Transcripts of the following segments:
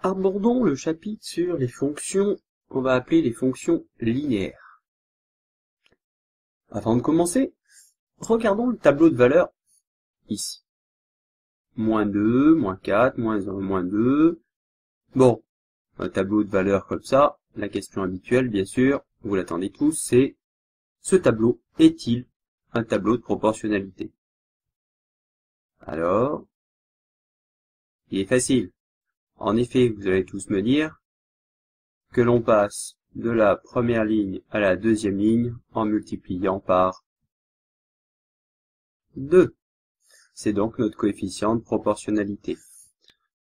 Abordons le chapitre sur les fonctions qu'on va appeler les fonctions linéaires. Avant de commencer, regardons le tableau de valeurs ici. Moins 2, moins 4, moins 1, moins 2. Bon, un tableau de valeurs comme ça, la question habituelle, bien sûr, vous l'attendez tous, c'est ce tableau est-il un tableau de proportionnalité? Alors, il est facile. En effet, vous allez tous me dire que l'on passe de la première ligne à la deuxième ligne en multipliant par 2. C'est donc notre coefficient de proportionnalité.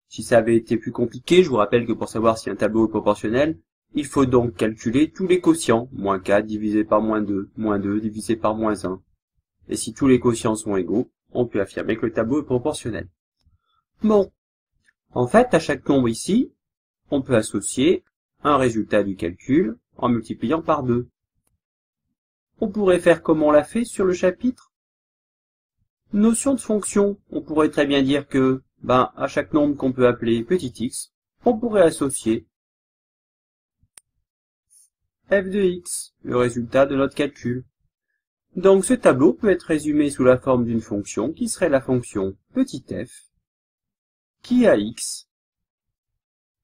Si ça avait été plus compliqué, je vous rappelle que pour savoir si un tableau est proportionnel, il faut donc calculer tous les quotients. Moins 4 divisé par moins 2 divisé par moins 1. Et si tous les quotients sont égaux, on peut affirmer que le tableau est proportionnel. Bon, en fait, à chaque nombre ici, on peut associer un résultat du calcul en multipliant par 2. On pourrait faire comme on l'a fait sur le chapitre. Notion de fonction, on pourrait très bien dire que, à chaque nombre qu'on peut appeler petit x, on pourrait associer f de x, le résultat de notre calcul. Donc ce tableau peut être résumé sous la forme d'une fonction qui serait la fonction petit f, qui à x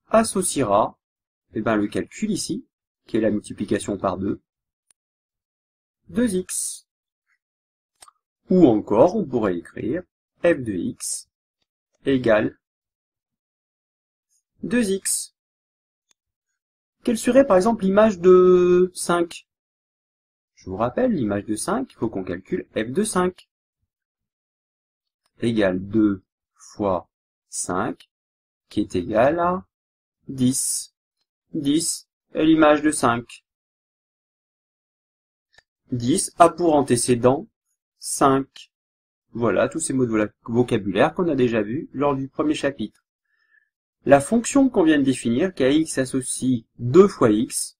associera le calcul ici, qui est la multiplication par 2x. Ou encore, on pourrait écrire f de x égale 2x. Quelle serait par exemple l'image de 5? Je vous rappelle, l'image de 5, il faut qu'on calcule f de 5. Égale 2 fois 5, qui est égal à 10. 10 est l'image de 5. 10 a pour antécédent 5. Voilà tous ces mots de vocabulaire qu'on a déjà vus lors du premier chapitre. La fonction qu'on vient de définir, qu'à x associe 2 fois x,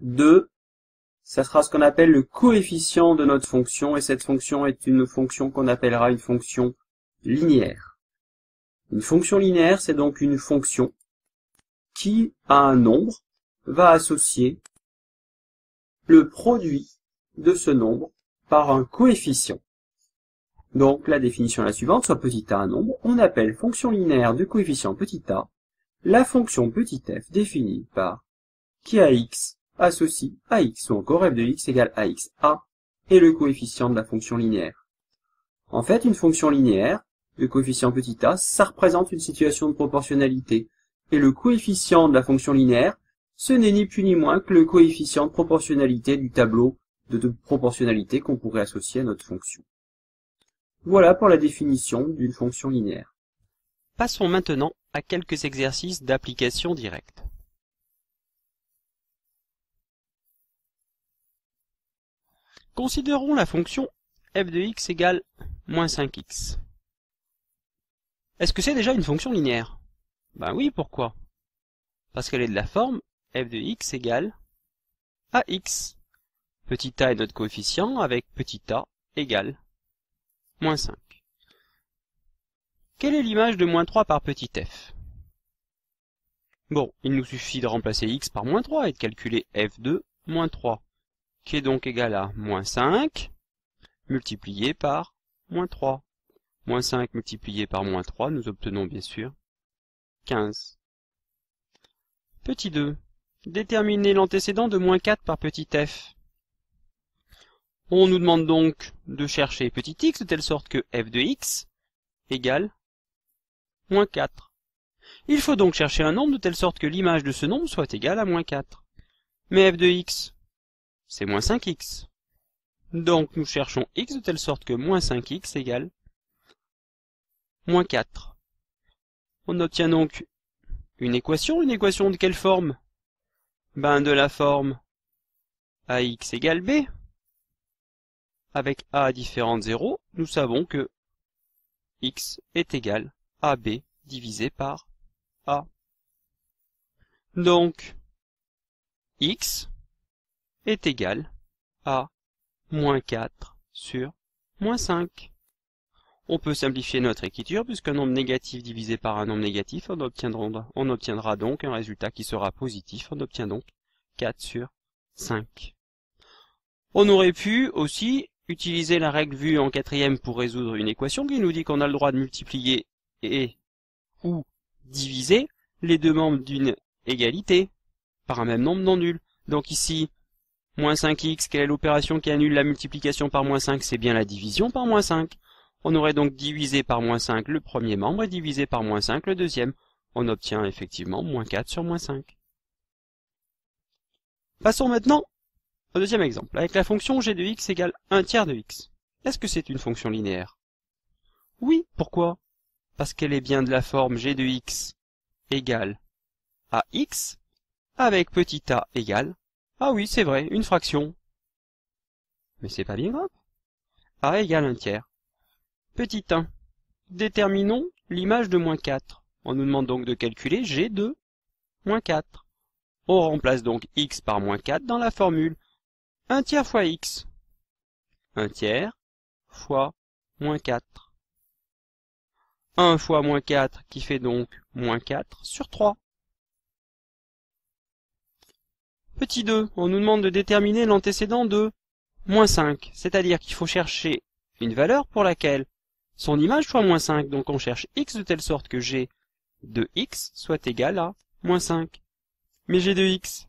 2, ça sera ce qu'on appelle le coefficient de notre fonction, et cette fonction est une fonction qu'on appellera une fonction linéaire. Une fonction linéaire, c'est donc une fonction qui, à un nombre, va associer le produit de ce nombre par un coefficient. Donc, la définition est la suivante, soit petit a un nombre, on appelle fonction linéaire de coefficient petit a la fonction petit f définie par qui à x associe à x, ou encore f de x égale à x. A est le coefficient de la fonction linéaire. En fait, une fonction linéaire de coefficient petit a, ça représente une situation de proportionnalité. Et le coefficient de la fonction linéaire, ce n'est ni plus ni moins que le coefficient de proportionnalité du tableau de proportionnalité qu'on pourrait associer à notre fonction. Voilà pour la définition d'une fonction linéaire. Passons maintenant à quelques exercices d'application directe. Considérons la fonction f de x égale moins 5x. Est-ce que c'est déjà une fonction linéaire? Ben oui, pourquoi? Parce qu'elle est de la forme f de x égale ax. Petit a est notre coefficient avec petit a égale moins 5. Quelle est l'image de moins 3 par petit f? Bon, il nous suffit de remplacer x par moins 3 et de calculer f de moins 3, qui est donc égal à moins 5 multiplié par moins 3. Moins 5 multiplié par moins 3, nous obtenons bien sûr 15. Petit 2. Déterminer l'antécédent de moins 4 par petit f. On nous demande donc de chercher petit x de telle sorte que f de x égale moins 4. Il faut donc chercher un nombre de telle sorte que l'image de ce nombre soit égale à moins 4. Mais f de x, c'est moins 5x. Donc nous cherchons x de telle sorte que moins 5x égale moins 4. On obtient donc une équation de quelle forme? De la forme ax égale b. Avec a différent de 0, nous savons que x est égal à b divisé par a. Donc, x est égal à moins 4 sur moins 5. On peut simplifier notre écriture, puisqu'un nombre négatif divisé par un nombre négatif, on obtiendra donc un résultat qui sera positif. On obtient donc 4 sur 5. On aurait pu aussi utiliser la règle vue en quatrième pour résoudre une équation qui nous dit qu'on a le droit de multiplier et ou diviser les deux membres d'une égalité par un même nombre non nul. Donc ici, moins 5x, quelle est l'opération qui annule la multiplication par moins 5? C'est bien la division par moins 5. On aurait donc divisé par moins 5 le premier membre et divisé par moins 5 le deuxième. On obtient effectivement moins 4 sur moins 5. Passons maintenant au deuxième exemple, avec la fonction g de x égale 1 tiers de x. Est-ce que c'est une fonction linéaire? Oui, pourquoi? Parce qu'elle est bien de la forme g de x égale à x, avec petit a égale, ah oui, c'est vrai, une fraction. Mais c'est pas bien grave. A égale 1 tiers. Petit 1. Déterminons l'image de moins 4. On nous demande donc de calculer g de moins 4. On remplace donc x par moins 4 dans la formule 1 tiers fois x. 1 tiers fois moins 4. 1 fois moins 4 qui fait donc moins 4 sur 3. Petit 2, on nous demande de déterminer l'antécédent de moins 5, c'est-à-dire qu'il faut chercher une valeur pour laquelle son image soit moins 5, donc on cherche x de telle sorte que g de x soit égal à moins 5. Mais g de x,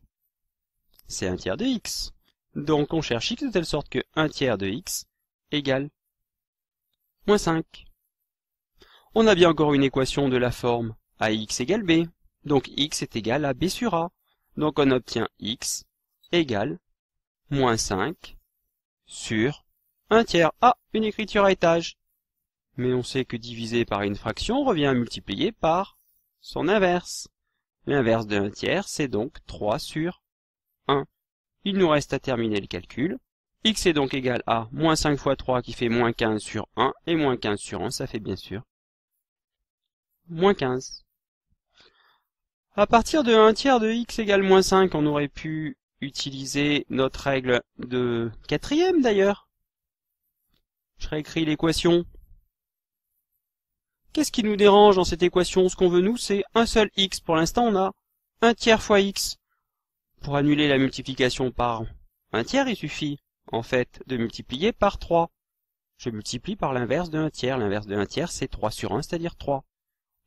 c'est 1 tiers de x, donc on cherche x de telle sorte que 1 tiers de x égale moins 5. On a bien encore une équation de la forme ax égale b, donc x est égal à b sur a. Donc on obtient x égale moins 5 sur 1 tiers. Ah, une écriture à étage. Mais on sait que diviser par une fraction revient à multiplier par son inverse. L'inverse de 1 tiers, c'est donc 3 sur 1. Il nous reste à terminer le calcul. X est donc égal à moins 5 fois 3 qui fait moins 15 sur 1, et moins 15 sur 1, ça fait bien sûr moins 15. À partir de 1 tiers de x égale moins 5, on aurait pu utiliser notre règle de quatrième d'ailleurs. Je réécris l'équation. Qu'est-ce qui nous dérange dans cette équation? Ce qu'on veut nous, c'est un seul x. Pour l'instant, on a 1 tiers fois x. Pour annuler la multiplication par 1 tiers, il suffit en fait de multiplier par 3. Je multiplie par l'inverse de 1 tiers. L'inverse de 1 tiers, c'est 3 sur 1, c'est-à-dire 3.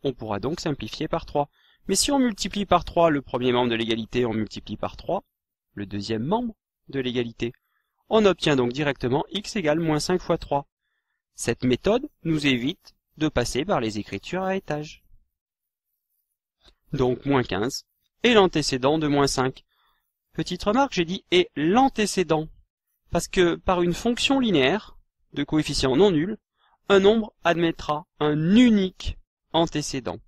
On pourra donc simplifier par 3. Mais si on multiplie par 3 le premier membre de l'égalité, on multiplie par 3 le deuxième membre de l'égalité. On obtient donc directement x égale moins 5 fois 3. Cette méthode nous évite de passer par les écritures à étage. Donc moins 15 et l'antécédent de moins 5. Petite remarque, j'ai dit et l'antécédent, parce que par une fonction linéaire de coefficient non nul, un nombre admettra un unique antécédent.